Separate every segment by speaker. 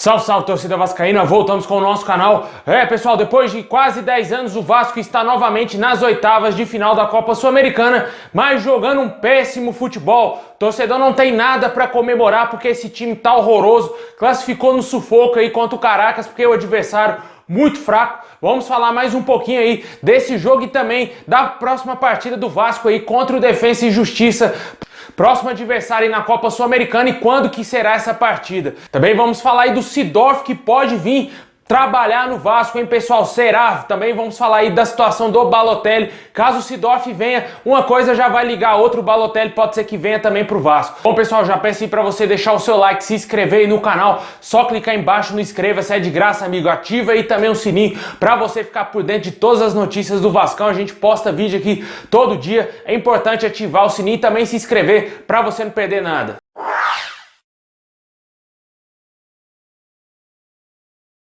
Speaker 1: Salve, salve, torcida vascaína, voltamos com o nosso canal. Pessoal, depois de quase 10 anos, o Vasco está novamente nas oitavas de final da Copa Sul-Americana, mas jogando um péssimo futebol. O torcedor não tem nada para comemorar porque esse time tá horroroso, classificou no sufoco aí contra o Caracas porque o adversário muito fraco. Vamos falar mais um pouquinho aí desse jogo e também da próxima partida do Vasco aí contra o Defensa e Justiça. Próximo adversário aí na Copa Sul-Americana e quando que será essa partida. Também vamos falar aí do Seedorf que pode vir trabalhar no Vasco, hein, pessoal? Será? Também vamos falar aí da situação do Balotelli. Caso o Seedorf venha, uma coisa já vai ligar a outra, o Balotelli pode ser que venha também pro Vasco. Bom, pessoal, já peço aí pra você deixar o seu like, se inscrever aí no canal, só clicar embaixo no inscreva-se, é de graça, amigo. Ativa aí também o sininho pra você ficar por dentro de todas as notícias do Vascão. A gente posta vídeo aqui todo dia, é importante ativar o sininho e também se inscrever pra você não perder nada.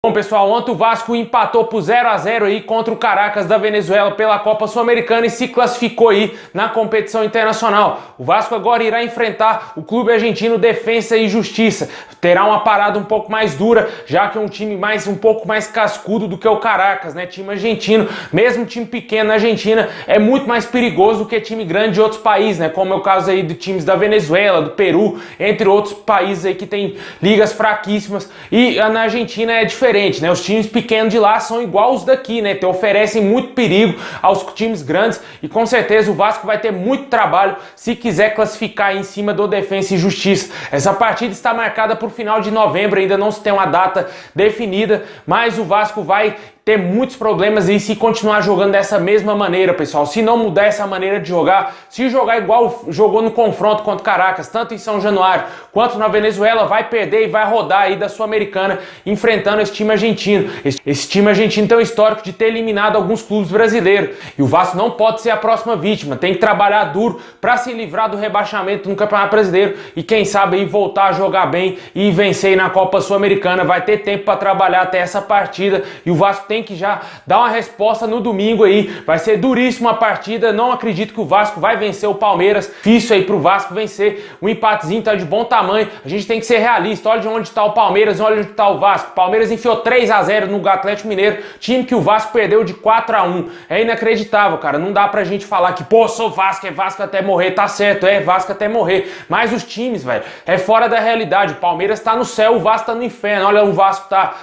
Speaker 1: Bom, pessoal, ontem o Vasco empatou por 0 a 0 aí contra o Caracas da Venezuela pela Copa Sul-Americana e se classificou aí na competição internacional. O Vasco agora irá enfrentar o clube argentino Defensa e Justiça. Terá uma parada um pouco mais dura, já que é um time um pouco mais cascudo do que o Caracas, né? Time argentino, mesmo time pequeno na Argentina, é muito mais perigoso do que time grande de outros países, né? Como é o caso aí de times da Venezuela, do Peru, entre outros países aí que tem ligas fraquíssimas. E na Argentina é diferente, né? Os times pequenos de lá são igual os daqui, né? Então oferecem muito perigo aos times grandes e com certeza o Vasco vai ter muito trabalho se quiser classificar em cima do Defensa e Justiça. Essa partida está marcada para o final de novembro, ainda não se tem uma data definida, mas o Vasco vai ter muitos problemas aí se continuar jogando dessa mesma maneira, pessoal. Se não mudar essa maneira de jogar, se jogar igual jogou no confronto contra o Caracas, tanto em São Januário quanto na Venezuela, vai perder e vai rodar aí da Sul-Americana enfrentando esse time argentino. Esse time argentino tem um histórico de ter eliminado alguns clubes brasileiros e o Vasco não pode ser a próxima vítima. Tem que trabalhar duro para se livrar do rebaixamento no Campeonato Brasileiro e quem sabe aí voltar a jogar bem e vencer aí na Copa Sul-Americana. Vai ter tempo para trabalhar até essa partida e o Vasco tem que já dar uma resposta no domingo aí. Vai ser duríssima a partida. Não acredito que o Vasco vai vencer o Palmeiras. Difícil aí pro Vasco vencer. O empatezinho tá de bom tamanho. A gente tem que ser realista. Olha de onde tá o Palmeiras, olha onde tá o Vasco. O Palmeiras enfiou 3 a 0 no Atlético Mineiro, time que o Vasco perdeu de 4 a 1. É inacreditável, cara. Não dá pra gente falar que, pô, sou Vasco, é Vasco até morrer. Tá certo, é Vasco até morrer. Mas os times, velho, é fora da realidade. O Palmeiras tá no céu, o Vasco tá no inferno. Olha, o Vasco tá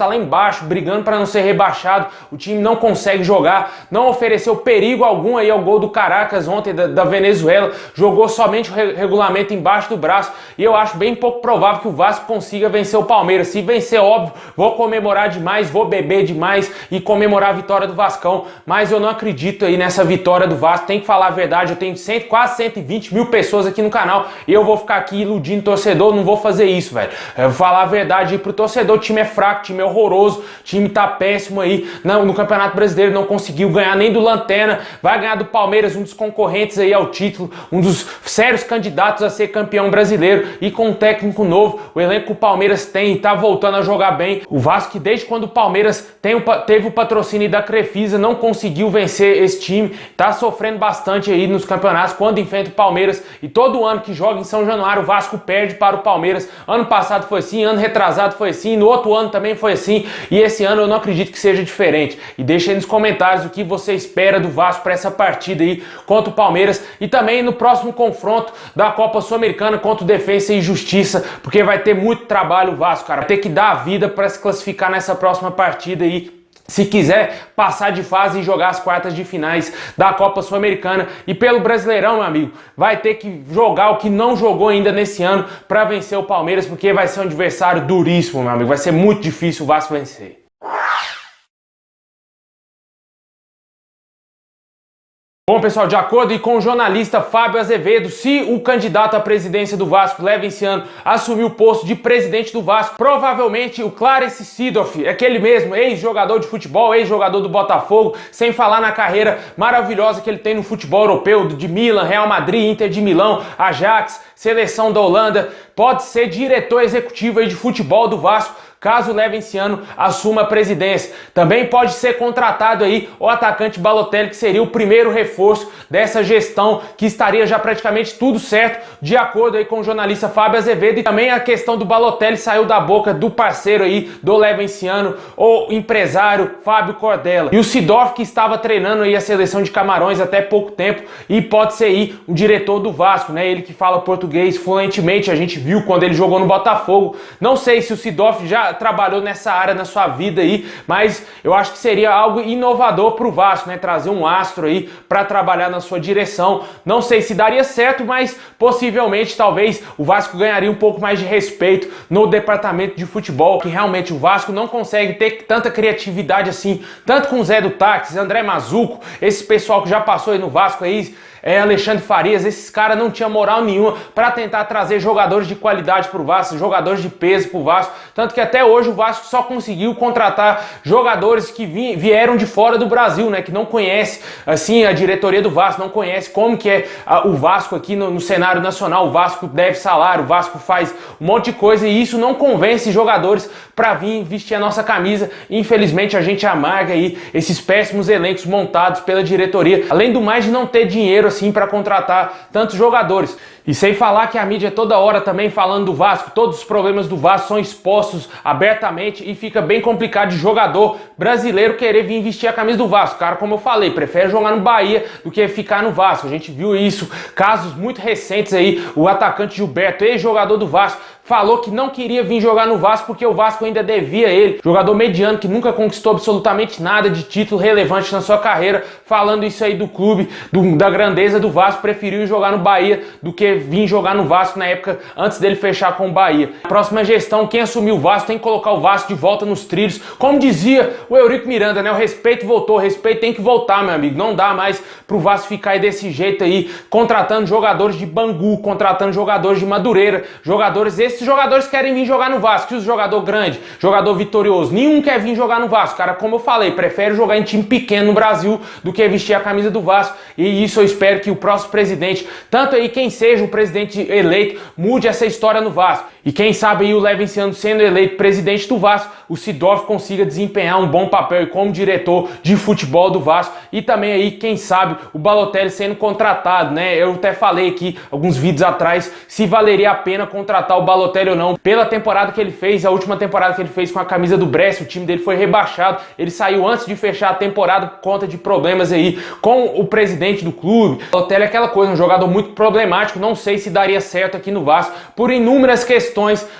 Speaker 1: lá embaixo, brigando pra não ser rebaixado. O time não consegue jogar, não ofereceu perigo algum aí ao gol do Caracas ontem da Venezuela, jogou somente o regulamento embaixo do braço e eu acho bem pouco provável que o Vasco consiga vencer o Palmeiras. Se vencer, óbvio, vou comemorar demais, vou beber demais e comemorar a vitória do Vascão, mas eu não acredito aí nessa vitória do Vasco. Tem que falar a verdade, eu tenho quase 120 mil pessoas aqui no canal e eu vou ficar aqui iludindo o torcedor, não vou fazer isso, velho. Eu vou falar a verdade aí pro torcedor, o time é fraco, o time é horroroso, o time tá péssimo aí no Campeonato Brasileiro, não conseguiu ganhar nem do Lanterna, vai ganhar do Palmeiras, um dos concorrentes aí ao título, um dos sérios candidatos a ser campeão brasileiro e com um técnico novo, o elenco que o Palmeiras tem e tá voltando a jogar bem. O Vasco que desde quando o Palmeiras teve o patrocínio da Crefisa não conseguiu vencer esse time, tá sofrendo bastante aí nos campeonatos quando enfrenta o Palmeiras e todo ano que joga em São Januário o Vasco perde para o Palmeiras. Ano passado foi assim, ano retrasado foi assim, no outro ano também foi assim e esse ano eu não acredito que seja diferente. E deixa aí nos comentários o que você espera do Vasco para essa partida aí contra o Palmeiras e também no próximo confronto da Copa Sul-Americana contra o Defensa e Justiça, porque vai ter muito trabalho o Vasco, cara. Vai ter que dar a vida para se classificar nessa próxima partida aí, se quiser passar de fase e jogar as quartas de finais da Copa Sul-Americana. E pelo Brasileirão, meu amigo, vai ter que jogar o que não jogou ainda nesse ano para vencer o Palmeiras, porque vai ser um adversário duríssimo, meu amigo. Vai ser muito difícil o Vasco vencer. Bom, pessoal, de acordo com o jornalista Fábio Azevedo, se o candidato à presidência do Vasco, esse ano, assumir o posto de presidente do Vasco, provavelmente o Clarence Seedorf, aquele mesmo ex-jogador de futebol, ex-jogador do Botafogo, sem falar na carreira maravilhosa que ele tem no futebol europeu, de Milan, Real Madrid, Inter de Milão, Ajax, seleção da Holanda, pode ser diretor executivo aí de futebol do Vasco, caso o Levenciano assuma a presidência. Também pode ser contratado aí o atacante Balotelli, que seria o primeiro reforço dessa gestão, que estaria já praticamente tudo certo, de acordo aí com o jornalista Fábio Azevedo. E também a questão do Balotelli saiu da boca do parceiro aí do Levenciano, o empresário Fábio Cordella. E o Seedorf, que estava treinando aí a seleção de Camarões até pouco tempo, e pode ser aí o diretor do Vasco, né? Ele que fala português fluentemente, a gente viu quando ele jogou no Botafogo. Não sei se o Seedorf já trabalhou nessa área na sua vida aí, mas eu acho que seria algo inovador pro Vasco, né? Trazer um astro aí para trabalhar na sua direção. Não sei se daria certo, mas possivelmente, talvez, o Vasco ganharia um pouco mais de respeito no departamento de futebol, que realmente o Vasco não consegue ter tanta criatividade assim, tanto com o Zé do Táxi, André Mazuco, esse pessoal que já passou aí no Vasco aí, Alexandre Farias, esses caras não tinham moral nenhuma para tentar trazer jogadores de qualidade pro Vasco, jogadores de peso pro Vasco, tanto que até hoje o Vasco só conseguiu contratar jogadores que vieram de fora do Brasil, né, que não conhece, assim, a diretoria do Vasco não conhece como que é o Vasco aqui no cenário nacional. O Vasco deve salário, o Vasco faz um monte de coisa e isso não convence jogadores para vir vestir a nossa camisa. Infelizmente a gente amarga aí esses péssimos elencos montados pela diretoria, além do mais de não ter dinheiro assim para contratar tantos jogadores. E sem falar que a mídia toda hora também falando do Vasco, todos os problemas do Vasco são expostos abertamente e fica bem complicado de jogador brasileiro querer vir vestir a camisa do Vasco. Cara, como eu falei, prefere jogar no Bahia do que ficar no Vasco. A gente viu isso, casos muito recentes aí, o atacante Gilberto, ex-jogador do Vasco, falou que não queria vir jogar no Vasco porque o Vasco ainda devia ele. Jogador mediano que nunca conquistou absolutamente nada de título relevante na sua carreira, falando isso aí do clube, da grandeza do Vasco, preferiu jogar no Bahia do que vir jogar no Vasco na época antes dele fechar com o Bahia. Na próxima gestão, quem assumiu o Vasco tem que colocar o Vasco de volta nos trilhos. Como dizia o Eurico Miranda, né? O respeito voltou, o respeito tem que voltar, meu amigo. Não dá mais pro Vasco ficar aí desse jeito aí, contratando jogadores de Bangu, contratando jogadores de Madureira, esses jogadores querem vir jogar no Vasco. E os jogador grande, jogador vitorioso, nenhum quer vir jogar no Vasco. Cara, como eu falei, prefere jogar em time pequeno no Brasil do que vestir a camisa do Vasco. E isso eu espero que o próximo presidente, tanto aí quem seja o presidente eleito, mude essa história no Vasco. E quem sabe aí o Levenciano sendo eleito presidente do Vasco, o Seedorf consiga desempenhar um bom papel como diretor de futebol do Vasco. E também aí, quem sabe, o Balotelli sendo contratado, né? Eu até falei aqui alguns vídeos atrás se valeria a pena contratar o Balotelli ou não. Pela temporada que ele fez, a última temporada que ele fez com a camisa do Brest, o time dele foi rebaixado. Ele saiu antes de fechar a temporada por conta de problemas aí com o presidente do clube. O Balotelli é aquela coisa, um jogador muito problemático, não sei se daria certo aqui no Vasco por inúmeras questões,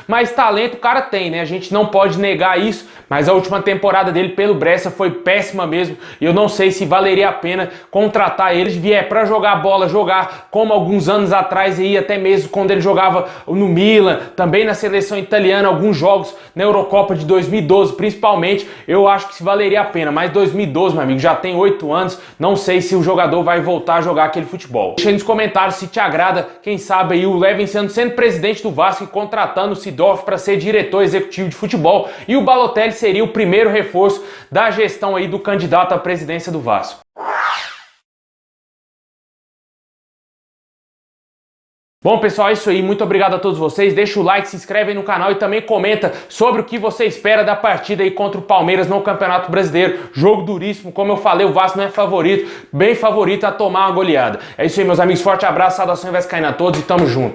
Speaker 1: mas talento o cara tem, né? A gente não pode negar isso, mas a última temporada dele pelo Brescia foi péssima mesmo, e eu não sei se valeria a pena contratar ele, vier para jogar bola, jogar como alguns anos atrás aí, até mesmo quando ele jogava no Milan, também na seleção italiana, alguns jogos na Eurocopa de 2012 principalmente, eu acho que se valeria a pena, mas 2012, meu amigo, já tem 8 anos, não sei se o jogador vai voltar a jogar aquele futebol. Deixa aí nos comentários se te agrada, quem sabe aí o Levenciano sendo presidente do Vasco e contratando o Seedorf para ser diretor executivo de futebol, e o Balotelli seria o primeiro reforço da gestão aí do candidato à presidência do Vasco. Bom, pessoal, é isso aí. Muito obrigado a todos vocês. Deixa o like, se inscreve aí no canal e também comenta sobre o que você espera da partida aí contra o Palmeiras no Campeonato Brasileiro. Jogo duríssimo. Como eu falei, o Vasco não é favorito, bem favorito a tomar uma goleada. É isso aí, meus amigos. Forte abraço, saudações vascaína a todos e tamo junto.